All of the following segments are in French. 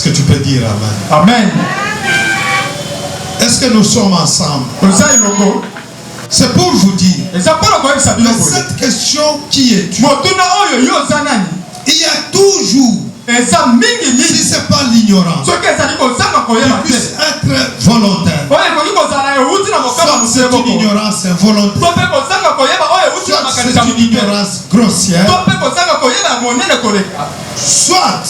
Est-ce que tu peux dire Amen? Amen. Est-ce que nous sommes ensemble? C'est pour vous dire, mais cette question, qui es-tu? Il y a toujours, si ce n'est pas l'ignorance, qui puisse être volontaire. Soit c'est une ignorance involontaire, soit c'est une ignorance grossière, soit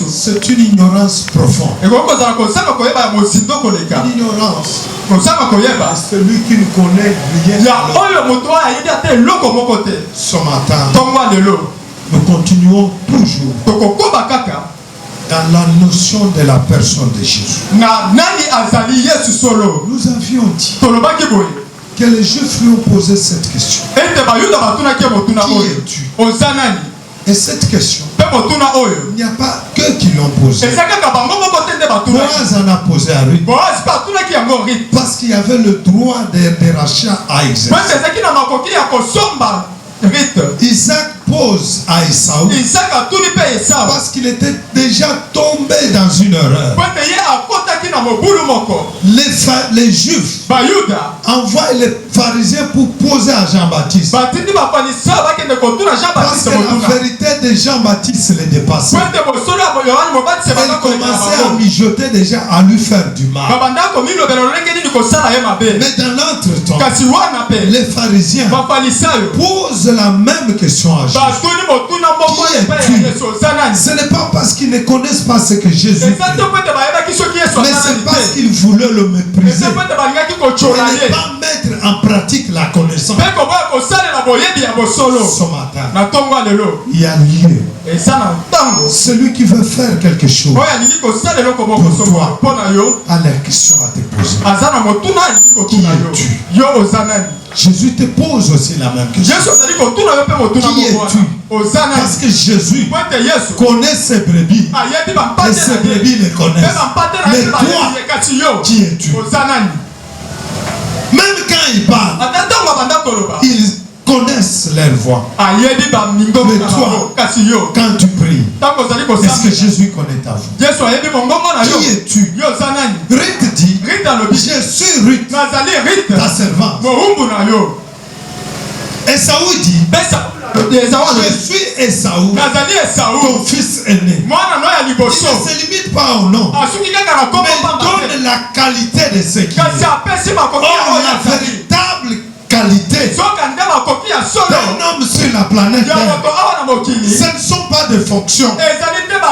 c'est une ignorance profonde. Une ignorance. C'est celui qui ne connaît rien. Ce matin, nous continuons toujours dans la notion de la personne de Jésus. Nous avions dit que les Juifs lui ont posé cette question. Qui es-tu? Et cette question, il n'y a pas que qui l'ont posé. Boaz en a posé à Ruth. Parce qu'il y avait le droit de rachat à exercer. Isaac pose à Esaü parce qu'il était déjà tombé dans une erreur. Les Juifs envoient les pharisiens pour poser à Jean-Baptiste. Parce que la vérité de Jean-Baptiste les dépassait. Elle commençait à mijoter déjà, à lui faire du mal. Mais dans l'entretemps, les pharisiens posent la même question à Jésus. Qui es-tu? Ce n'est pas parce qu'ils ne connaissent pas ce que Jésus fait, mais c'est parce qu'ils voulaient le mépriser et ne pas mettre en pratique la connaissance. Ce matin, il y a lieu. Celui qui veut faire quelque chose pour toi a la question à te poser. Qui es-tu? Jésus te pose aussi la même question. Qui es-tu? Parce que Jésus connaît ses brebis et ses brebis les connaissent. Mais toi, qui es-tu? Même quand ils parlent, ils connaissent leur voix. Mais toi, quand tu pries, est-ce que Jésus connaît ta voix? Qui es-tu? Ruth dit, je suis Ruth, ta servante. Esaü dit, je suis Esaü, ton fils aîné. Il ne se limite pas au nom, mais donne la qualité de ce qu'il est. Or, la véritable qualité d'un homme sur la planète Terre, ce ne sont pas des fonctions.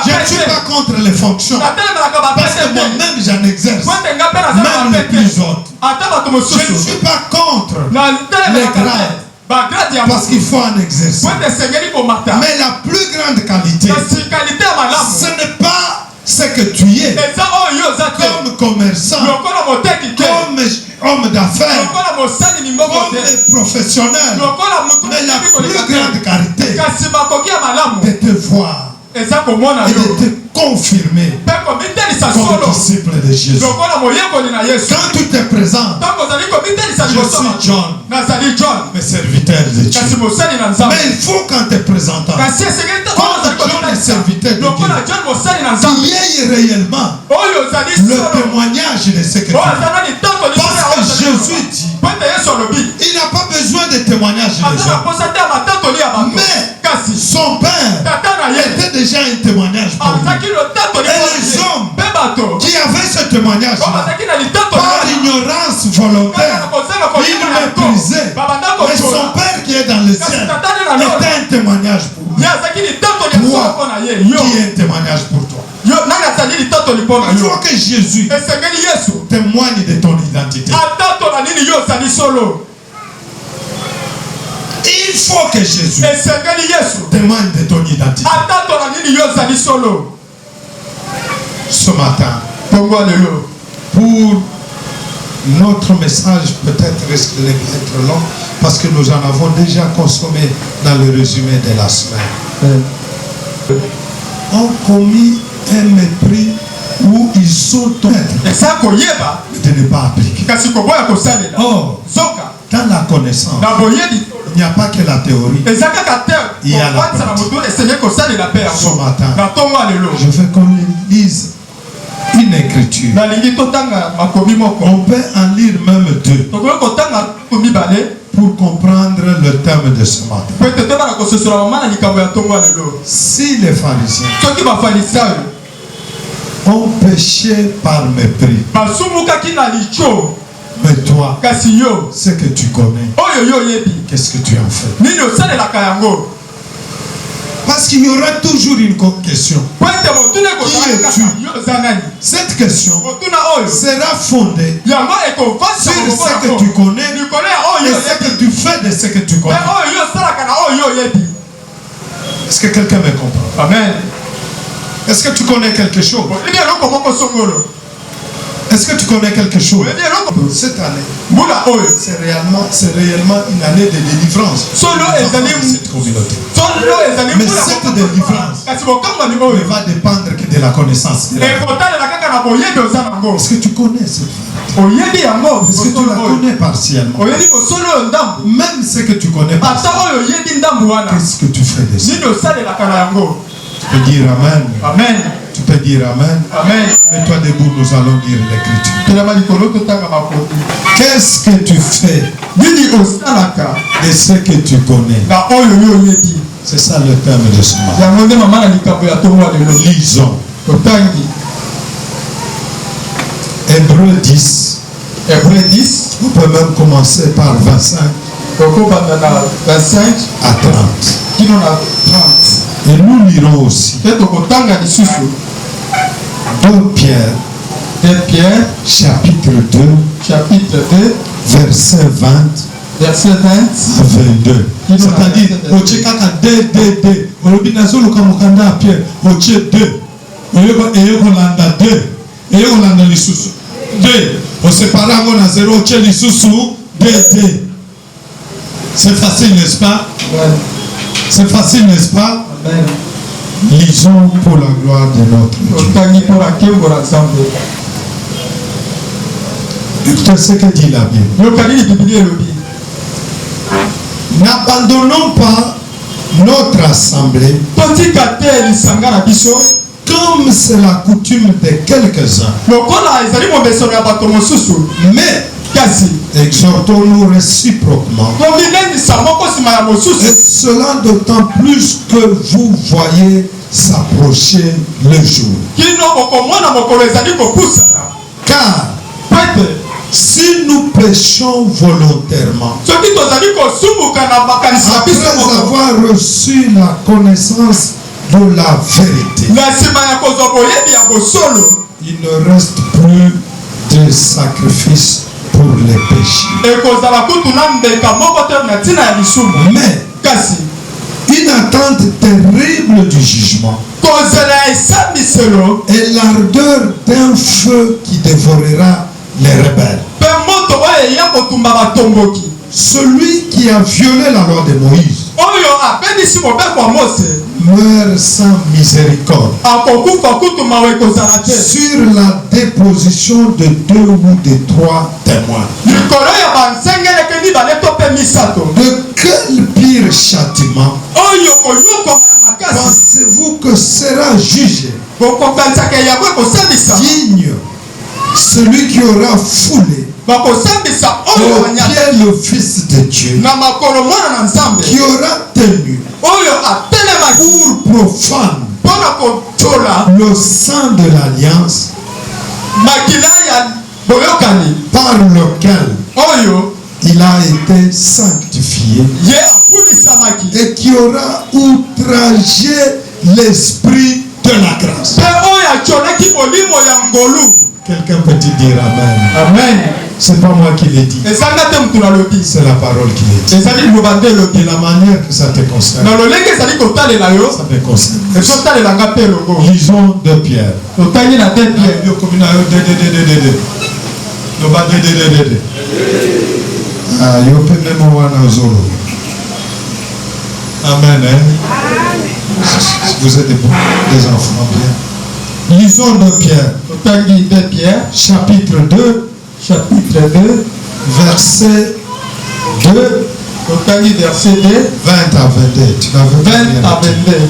Je ne suis pas contre les fonctions, parce que moi-même j'en exerce, même les plus hautes. Je ne suis pas contre les grades, parce qu'il faut en exercer. Mais la plus grande qualité, ce n'est pas ce que tu es comme commerçant, comme homme d'affaires, comme professionnel, mais la plus grande qualité de te voir et de te confirmer comme disciple de Jésus. Quand tu te présentes, je suis John, mes serviteurs de Dieu. Mais il faut qu'en te présentant, quand John est serviteur de Dieu, il y ait réellement le témoignage de ce que tu fais. Parce que Jésus dit, il n'a pas besoin de témoignage des hommes. Mais son Père était déjà un témoignage pour lui. Et les hommes qui avaient ce témoignage par ignorance volontaire, ils méprisaient. Mais son Père qui est dans le ciel était un témoignage pour lui. Toi, qui est un témoignage pour toi? Il faut que Jésus témoigne de ton identité. Il faut que Jésus témoigne de ton identité. Ce matin, pour notre message, peut-être risque d'être long, parce que nous en avons déjà consommé dans le résumé de la semaine. Ont commis un mépris où ils sont de ne pas appliquer. Or, dans la connaissance, il n'y a pas que la théorie. il y a la pratique. Ce matin, je veux qu'on lise une écriture. On peut en lire même deux pour comprendre le thème de ce matin. Si les pharisiens ont péché par mépris, mais toi, ce que tu connais, qu'est-ce que tu en fais? Parce qu'il y aura toujours une question. Qui es-tu? Cette question sera fondée sur ce que tu connais et ce que tu fais de ce que tu connais. Est-ce que quelqu'un me comprend? Amen. Est-ce que tu connais quelque chose? Est-ce que tu connais quelque chose? Cette année, c'est réellement une année de délivrance pour cette communauté. Mais cette délivrance ne va dépendre que de la connaissance. Est-ce que tu connais cette femme? Est-ce que tu la connais partiellement? Même ce que tu connais partiellement, qu'est-ce que tu fais de ça? Tu peux dire Amen. Amen. Tu peux dire Amen. Amen. Mets-toi debout, nous allons lire l'écriture. Qu'est-ce que tu fais de ce que tu connais? C'est ça le thème de ce matin. Lisons. Hébreux 10. Hébreux 10. On peut même commencer par 25 à 30. Et nous lirons aussi 2 Pierre, chapitre 2, verset 20 à 22. C'est-à-dire, c'est facile, n'est-ce pas? C'est facile, n'est-ce pas? Amen. Lisons pour la gloire de notre Dieu. Écoutez ce que dit la Bible. N'abandonnons pas notre assemblée comme c'est la coutume de quelques-uns. Mais exhortons-nous réciproquement. Et cela d'autant plus que vous voyez s'approcher le jour. Car si nous péchons volontairement, après avoir reçu la connaissance de la vérité, il ne reste plus de sacrifice pour les péchés. Mais une attente terrible du jugement et l'ardeur d'un feu qui dévorera les rebelles. Celui qui a violé la loi de Moïse meurt sans miséricorde sur la déposition de 2 ou de 3 témoins. De quel pire châtiment pensez-vous que sera jugé digne celui qui aura foulé au pied le Fils de Dieu, qui aura tenu pour profane le sang de l'alliance par lequel il a été sanctifié et qui aura outragé l'esprit de la grâce. Quelqu'un peut-il dire Amen? Amen. C'est pas moi qui l'ai dit. C'est la parole qui l'ai dit. Et la manière que ça te concerne, ça me concerne. Lisons 2 Pierre. Amen. Vous êtes des enfants bien. Lisons 2 Pierre. Chapitre 2. Verset 2 Verset 2, 20 à 22. Tu vas 20 à 22.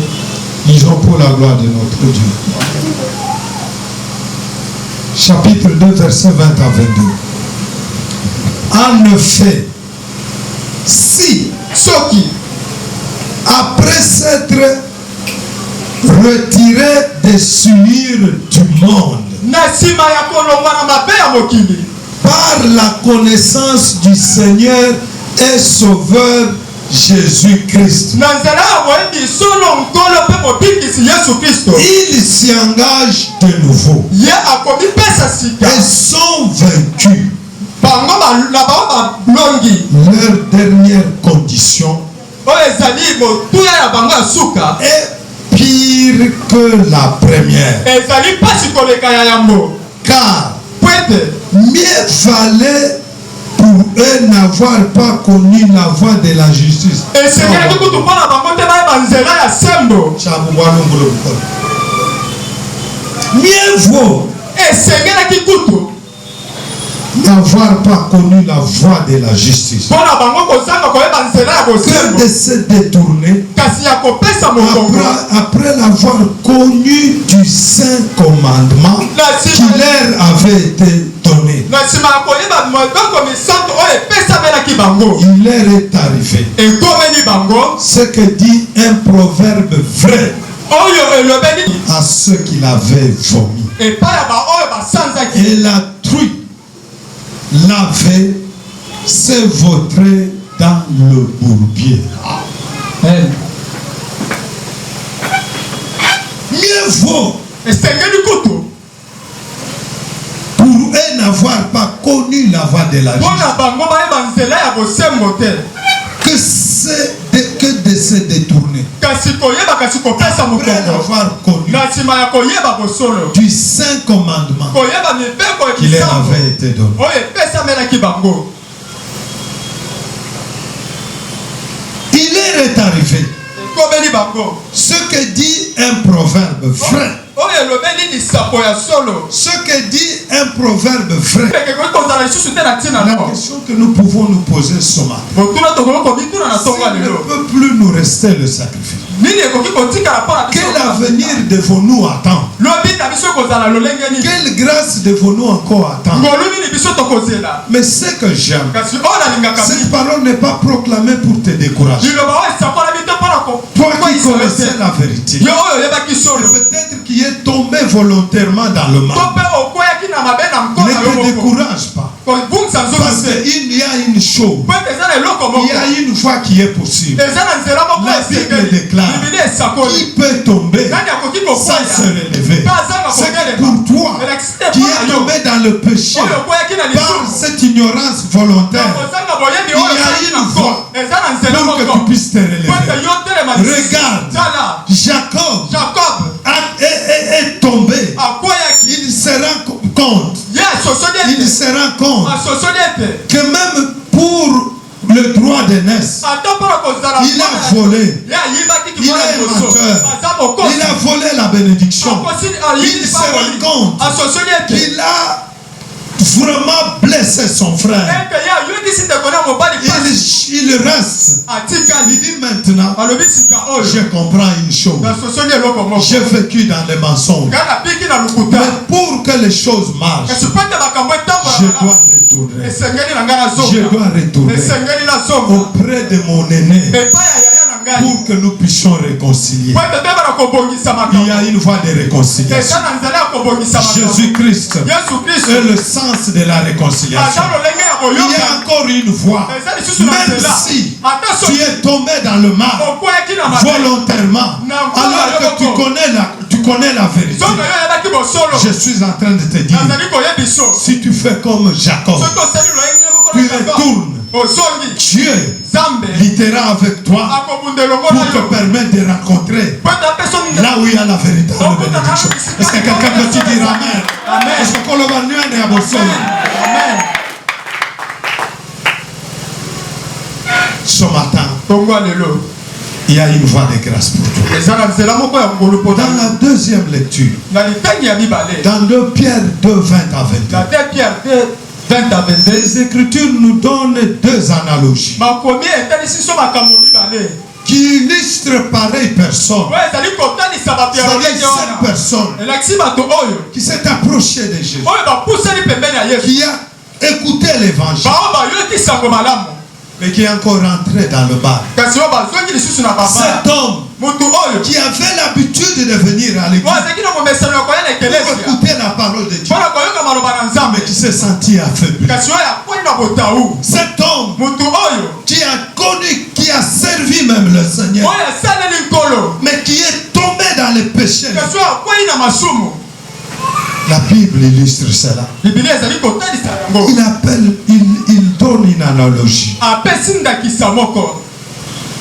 Lisons pour la gloire de notre Dieu. Chapitre 2, verset 20 à 22. En effet, si après s'être retiré des souillures du monde, par la connaissance du Seigneur et Sauveur Jésus-Christ, ils s'y engagent de nouveau et sont vaincus. Leur dernière condition est pire que la première. Car mieux valait pour eux n'avoir pas connu la voie de la justice. Mieux vaut n'avoir pas connu la voie de la justice que de se détourner après l'avoir connu du saint commandement qui leur avait été donné. Il leur est arrivé ce que dit un proverbe vrai à ceux qui l'avaient vomi. Et la truie lavé, c'est vautré dans le bourbier. Mieux vaut pour eux n'avoir pas connu la voie de la justice que de se détourner après l'avoir connu du saint commandement qui leur avait été donné. Il leur est arrivé ce que dit un proverbe vrai. Ce que dit un proverbe vrai. La question que nous pouvons nous poser ce matin, s'il ne peut plus nous rester le sacrifice, quel avenir devons-nous attendre? Quelle grâce devons-nous encore attendre? Mais ce que j'aime, cette parole n'est pas proclamée pour te décourager. Toi qui connaissais la vérité, peut-être qui est tombé volontairement dans le mal, ne te décourage pas. Parce qu'il y a une chose, il y a une voie qui est possible. La Bible déclare qui peut tomber sans se relever. C'est pour toi qui est tombé dans le péché par cette ignorance volontaire. Il y a une voie pour que tu puisses te relever. Regarde, Jacob est tombé. Il se rend compte. Il se rend compte que même pour le droit d'aînesse, il a volé. Il est menteur. Il a volé la bénédiction. Il se rend compte qu'il a vraiment blessé son frère. Il reste. Il dit maintenant, je comprends une chose. J'ai vécu dans les mensonges. Mais pour que les choses marchent, je dois retourner. Je dois retourner auprès de mon aîné pour que nous puissions réconcilier. Il y a une voie de réconciliation. Jésus-Christ est le sens de la réconciliation. Il y a encore une voie. Même si tu es tombé dans le mal volontairement, alors que tu connais la vérité, je suis en train de te dire, si tu fais comme Jacob, tu retournes, Dieu littérera avec toi pour te permettre de rencontrer là où il y a la véritable bénédiction. Est-ce que quelqu'un peut dire Amen? Est-ce que l'on va nuire à vos Amen. Ce matin, il y a une voie de grâce pour toi. Dans la deuxième lecture, dans 2 Pierre 2, 20 à 22, 20 à 22. Les Écritures nous donnent deux analogies qui illustrent pareille personne. C'est-à-dire cette personne qui s'est approchée de Jésus, qui a écouté l'évangile, mais qui est encore rentré dans le bar. Cet homme qui avait l'habitude de venir à l'église pour écouter la parole de Dieu, mais qui s'est senti affaibli. Cet homme qui a connu, qui a servi même le Seigneur, mais qui est tombé dans les péchés. La Bible illustre cela. Il donne une analogie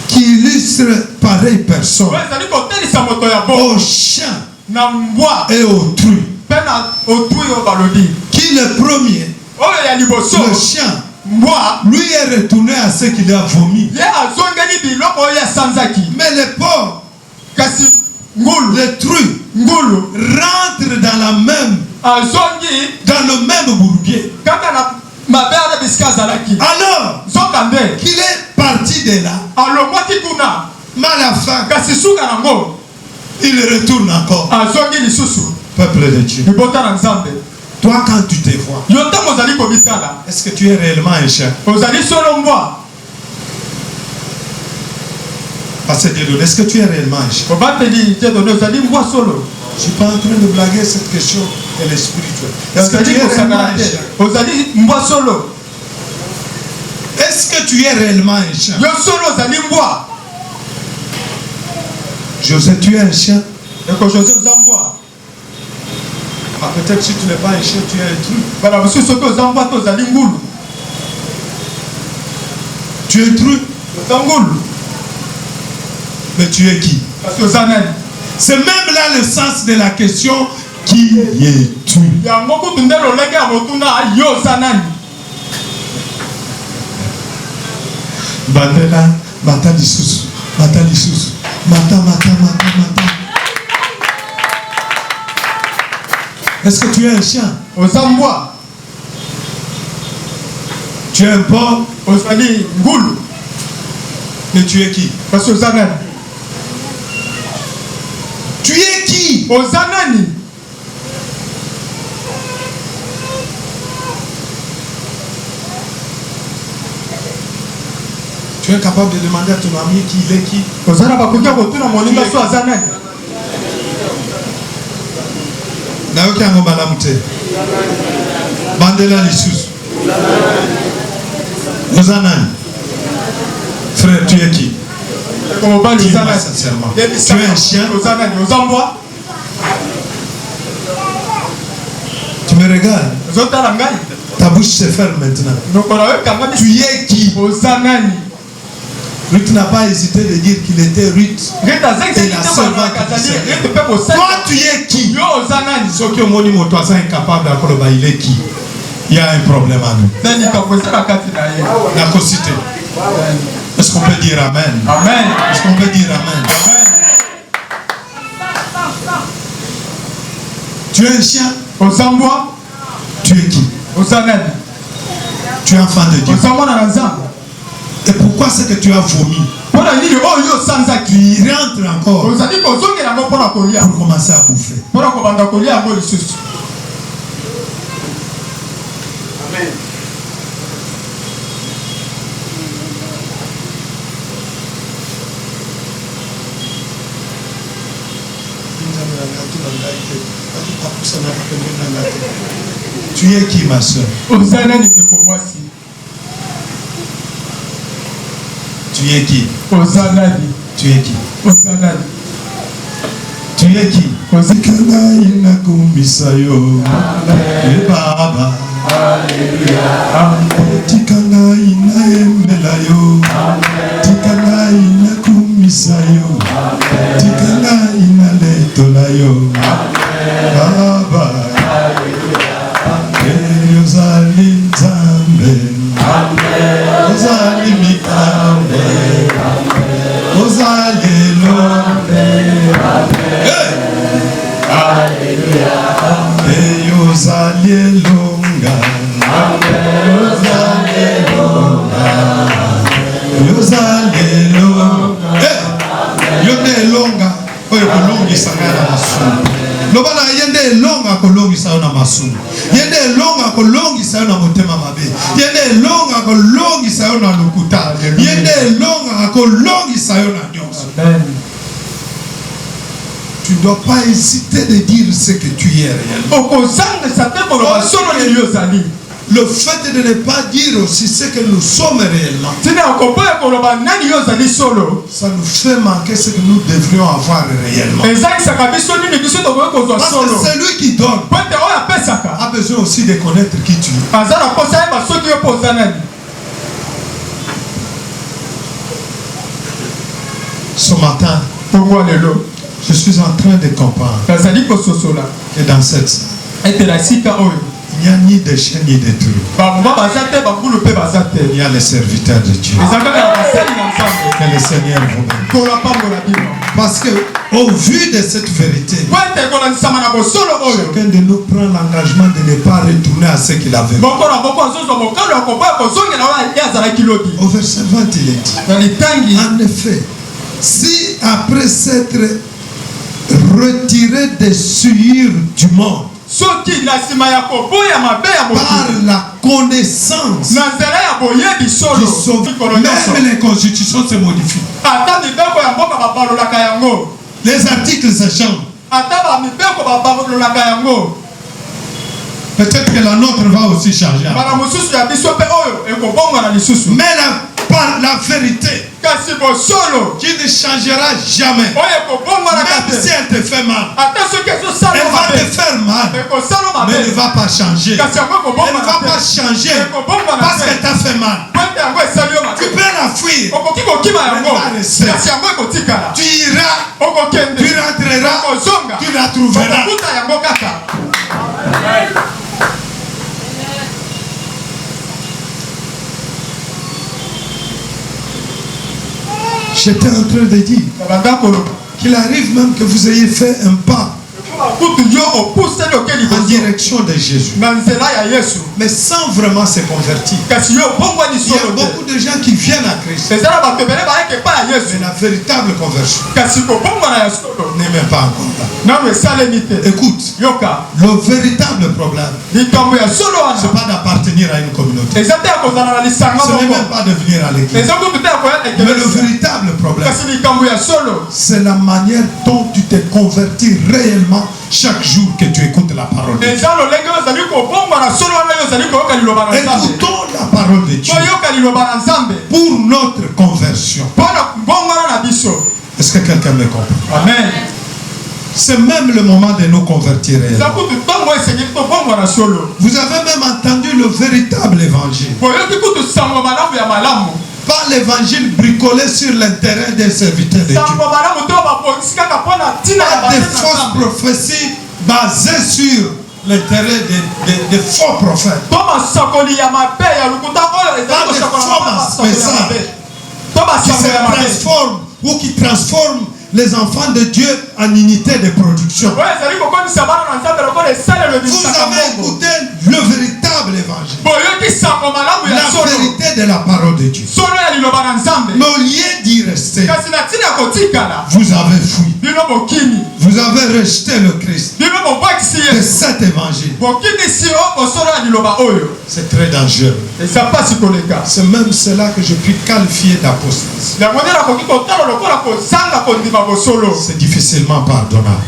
qui illustre pareille personne au chien et au truie. Qui le premier, le chien, lui est retourné à ce qu'il a vomi. Mais le pauvre, le truie, rentre dans le même bourbier. Alors qu'il est parti de là, mais à la fin, il retourne encore. Peuple de Dieu, toi quand tu te vois, est-ce que tu es réellement un chien? Est-ce que tu es réellement un chien? Je ne suis pas en train de blaguer, cette question, elle est spirituelle. Est-ce que tu es réellement un chien? Est-ce que tu es réellement un chien? José, tu es un chien? Peut-être si tu n'es pas un chien, tu es un truc. Tu es un truc. Mais tu es qui? C'est même là le sens de la question. Qui es-tu? Bandela, mata lisusu, mata lisusu, mata. Est-ce que tu es un chien? Tu es un porc? Mais tu es qui? Tu es qui? Tu es capable de demander à ton ami qui il est qui? Nayoki yango malamu te. Bandela lisusu. Ozanani? Frère, tu es qui? Dis-moi sincèrement. Tu es un chien? Tu me regardes? Ta bouche se ferme maintenant. Tu es qui? Ruth n'a pas hésité de dire qu'il était Ruth et la servante du Seigneur. Toi, tu es qui? Ceux qui ont dit que tu es incapable d'apprendre, il est qui? Il y a un problème à nous. La cité. Est-ce qu'on peut dire Amen? Amen. Est-ce qu'on peut dire Amen? Tu es un chien? Tu es qui? Tu es enfant de Dieu. Et pourquoi c'est que tu as vomi? Tu rentres encore pour commencer à bouffer. Amen. Tu es qui, ma soeur? Tu es qui? Tu es qui? Tu es qui? Kozikana ina kumisayo. Baba. Alléluia. Tikana ina embelayo. Tikana ina kumisayo. Tikana ina letolayo. Baba. Alléluia. Ozali Nzambe. Ozali Mikambe. Ozali Lombe. Alléluia. Ozali Longa. masumu. Yende longa ko longi sayo na motema mabe. Yende longa ko longi sayo na lukuta. Yende longa ko longi sayo na nyonso. Amen. Tu ne dois pas hésiter de dire ce que tu es réellement. Le fait de ne pas dire aussi ce que nous sommes réellement, ça nous fait manquer ce que nous devrions avoir réellement. Parce que celui qui donne a besoin aussi de connaître qui tu es. Ce matin, je suis en train de comprendre que dans cette salle, il n'y a ni de chien ni de trou. Il y a les serviteurs de Dieu. Que le Seigneur vous bénisse. Parce que au vu de cette vérité, chacun de nous prend l'engagement de ne pas retourner à ce qu'il avait. Au verset 20, il est dit, en effet, si après s'être retiré des souillures du monde, par la connaissance du Sauveur, même les constitutions se modifient. Les articles se changent. Peut-être que la nôtre va aussi changer. Mais la vérité qui ne changera jamais, même si elle te fait mal, elle va te faire mal, mais elle ne va pas changer. Elle ne va pas changer parce qu'elle t'a fait mal. Tu peux la fuir, elle va rester. Tu iras, tu rentreras, tu la trouveras. J'étais en train de dire qu'il arrive même que vous ayez fait un pas en direction de Jésus, mais sans vraiment se convertir. Il y a beaucoup de gens qui viennent à Christ, mais la véritable conversion n'est même pas encore là. Écoute, le véritable problème, ce n'est pas d'appartenir à une communauté, ce n'est même pas de venir à l'église, mais le véritable problème, c'est la manière dont tu te convertis réellement chaque jour que tu écoutes la parole de Dieu. Écoutons la parole de Dieu pour notre conversion. Est-ce que quelqu'un me comprend? Amen. C'est même le moment de nous convertir. Vous avez même entendu le véritable évangile. Pas l'évangile bricolé sur l'intérêt des serviteurs de Dieu. Pas des fausses prophéties basées sur l'intérêt des faux prophètes. Pas des faux messages qui se transforment ou qui transforment les enfants de Dieu en unité de production. Vous avez écouté le véritable évangile, la vérité de la parole de Dieu. Mais au lieu d'y rester, vous avez fui. Vous avez rejeté le Christ de cet évangile. C'est très dangereux. C'est même cela que je puis qualifier d'apostasie. C'est difficilement pardonnable.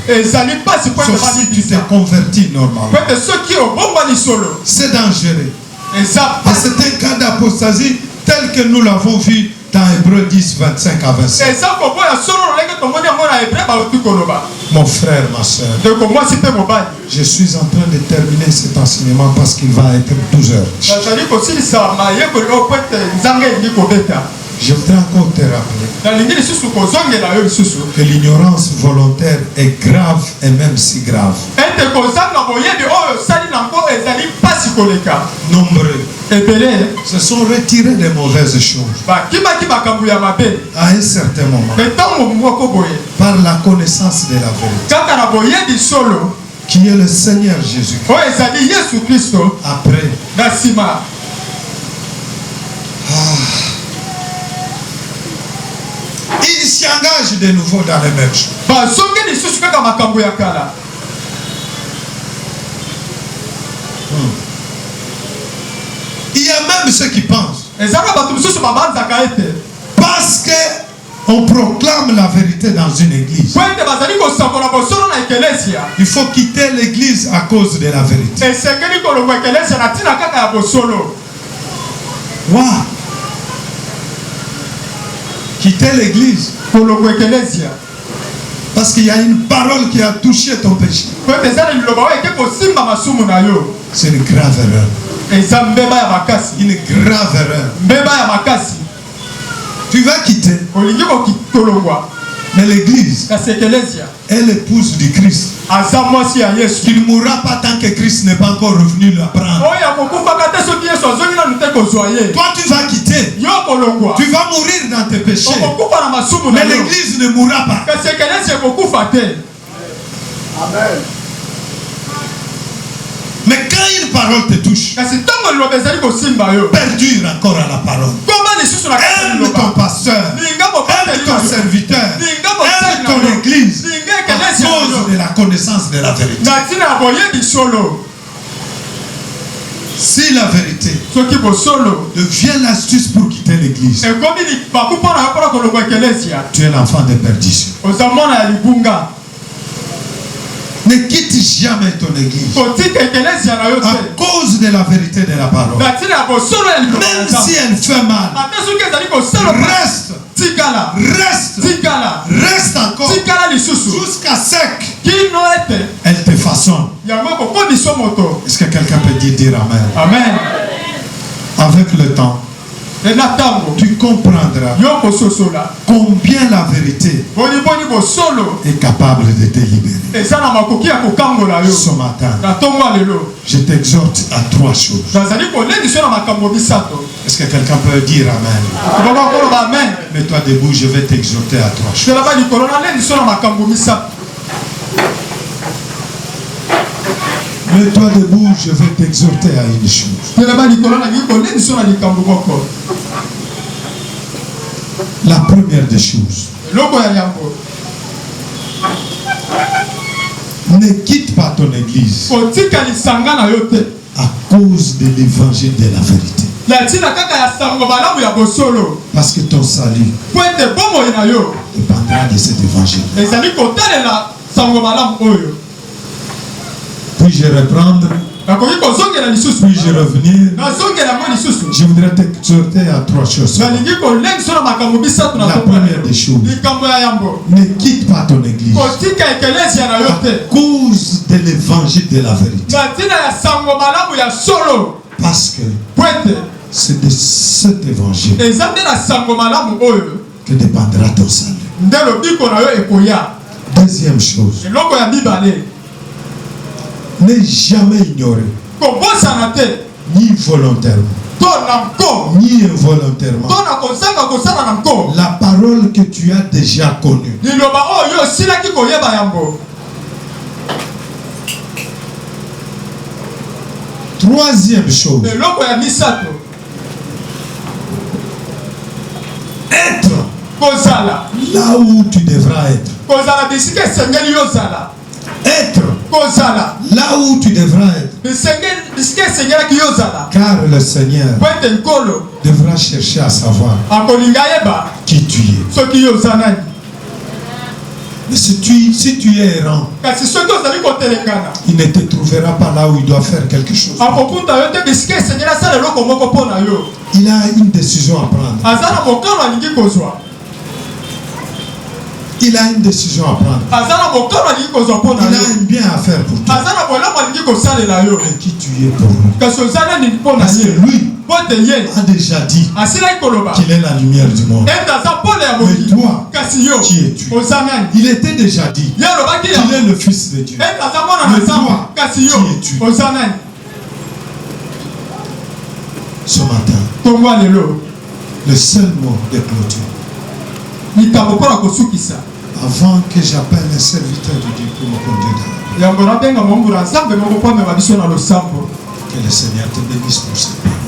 Sauf si tu t'es converti normalement. C'est dangereux. Et c'est un cas d'apostasie tel que nous l'avons vu dans Hébreux 10, 25 à 27. Mon frère, ma soeur, je suis en train de terminer cet enseignement parce qu'il va être 12 heures. Je voudrais encore te rappeler que l'ignorance volontaire est grave et même si grave. Nombreux se sont retirés des mauvaises choses à un certain moment par la connaissance de la vérité qui est le Seigneur Jésus. Après, il s'y engage de nouveau dans les mêmes choses. ceux qui pensent. Parce que on proclame la vérité dans une église. Il faut quitter l'église à cause de la vérité. Wow. Quitter l'église. Parce qu'il y a une parole qui a touché ton péché. C'est une grave erreur. Une grave erreur. Tu vas quitter. Mais l'église est l'épouse du Christ. Il ne mourra pas tant que Christ n'est pas encore revenu la prendre. Toi tu vas quitter. Tu vas mourir dans tes péchés. Mais l'église ne mourra pas. Amen. Mais quand une parole te touche, perdure encore à la parole. Aime ton pasteur, aime ton serviteur, aime ton église à cause de la connaissance de la vérité. Si la vérité devient l'astuce pour quitter l'église, tu es l'enfant de perdition. Ne quitte jamais ton église à cause de la vérité de la parole. Même si elle fait mal, reste encore jusqu'à sec. Elle te façonne. Est-ce que quelqu'un peut dire amen? Amen. Avec le temps, tu comprendras combien la vérité est capable de te libérer. Ce matin, je t'exhorte à 3 choses. Est-ce que quelqu'un peut dire amen? Mets-toi debout, je vais t'exhorter à 3 choses. Mets-toi debout, je vais t'exhorter à une chose. La première des choses. Ne quitte pas ton église à cause de l'évangile de la vérité. Parce que ton salut dépendra de cet évangile. Puis-je reprendre? Puis-je revenir? Je voudrais t'exhorter à 3 choses. La première des choses, ne quitte pas ton église à cause de l'évangile de la vérité. Parce que c'est de cet évangile que dépendra ton salut. Deuxième chose, ne jamais ignorer, ni volontairement, ni involontairement, la parole que tu as déjà connue. Troisième chose, être là où tu devras être. Être là où tu devras être. Car le Seigneur devra chercher à savoir qui tu es. Mais si tu es errant, il ne te trouvera pas là où il doit faire quelque chose. Il a une décision à prendre. Il a une décision à prendre. Il a un bien à faire pour toi. Et qui tu es pour nous. Parce que lui a déjà dit qu'il est la lumière du monde. Mais toi, qui es-tu? Il était déjà dit qu'il est le Fils de Dieu. Mais toi, qui es-tu? Ce matin, le seul mot de clôture, avant que j'appelle les serviteurs de Dieu pour me conduire dans la vie, que le Seigneur te bénisse pour cette parole.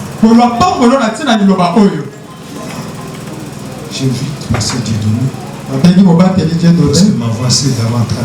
J'invite M. Dieudonné, parce que ma voix s'est davantage